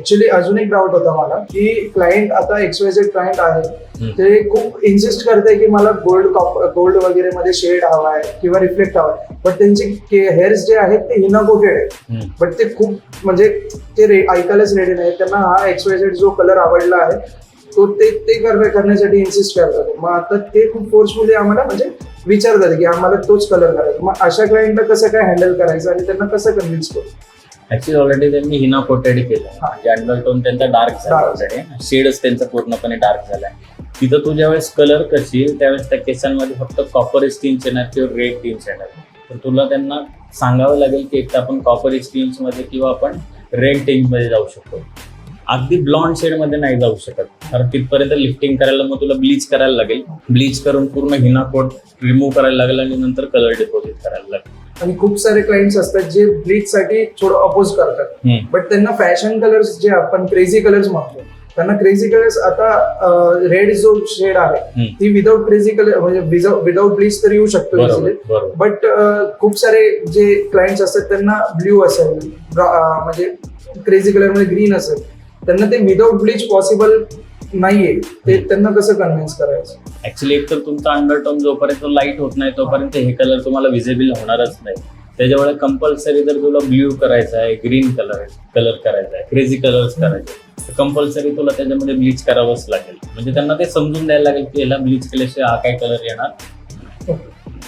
Actually अजून एक doubt होता मला की क्लायंट आता XYZ क्लायंट आहे, ते खूप इन्सिस्ट करते की मला गोल्ड वगैरे मध्ये शेड हवा आहे किंवा रिफ्लेक्ट हवा आहे, बट त्यांचे हेअर्स जे आहेत ते हिना कोटेड आहेत, बट ते खूप म्हणजे ते ऐकायलाच रेडी नाही. त्यांना हा XYZ जो कलर आवडला आहे तो ते करण्यासाठी इन्सिस्ट करतात. मग आता ते खूप फोर्सफुली आम्हाला म्हणजे विचारतात की आम्हाला तोच कलर करायचा. मग अशा क्लायंटला कसं काय हँडल करायचं आणि त्यांना कसं कन्व्हिन्स करू? ऍक्च्युली ऑलरेडी त्यांनी हिना कोटेड केलं, म्हणजे अंडरटोन त्यांचा डार्क झाला ऑलरेडी, शेडच त्यांचा पूर्णपणे डार्क झालाय. तिथं तू ज्यावेळेस कलर करशील त्यावेळेस त्या केसांमध्ये फक्त कॉपर टिंच येणार किंवा रेड टिंच येणार. तर तुला त्यांना सांगावं लागेल की एक तर आपण कॉपर टिंच मध्ये किंवा आपण रेड टिंच मध्ये जाऊ शकतो. अगदी ब्लॉन्ड शेड मध्ये नाही जाऊ शकत, कारण तिथपर्यंत लिफ्टिंग करायला मग तुला ब्लीच करायला लागेल. ब्लीच करून पूर्ण हिना कोट रिमूव्ह करायला लागेल आणि नंतर कलर डिपॉझिट करायला लागेल. आणि खूप सारे क्लायंट्स असतात जे ब्लीच साठी थोडं अपोज करतात, बट त्यांना फॅशन कलर्स जे आपण क्रेझी कलर्स म्हणतो, त्यांना क्रेझी कलर्स आता रेड जो शेड आहे ती विदाउट क्रेझी कलर म्हणजे विदाउट ब्लीच तर येऊ शकतो इझिली. बट खूप सारे जे क्लायंट्स असतात त्यांना ब्ल्यू असेल म्हणजे क्रेझी कलर मध्ये ग्रीन असेल, त्यांना ते विदाउट ब्लीच पॉसिबल नाहीये. ते त्यांना कसं कन्व्हिन्स करायचं? ऍक्च्युली एक तर तुमचा अंडरटोन जोपर्यंत लाईट होत नाही तोपर्यंत हे कलर तुम्हाला विजिबल होणारच नाही. त्याच्यामुळे कंपल्सरी जर तुला ब्ल्यू करायचा आहे, ग्रीन कलर करायचा आहे, क्रेझी कलर्स करायचे, तर कंपल्सरी तुला त्याच्यामध्ये ब्लीच करावंच लागेल. म्हणजे त्यांना ते समजून द्यायला लागेल की याला ब्लीच केल्याशिवाय हा काय कलर येणार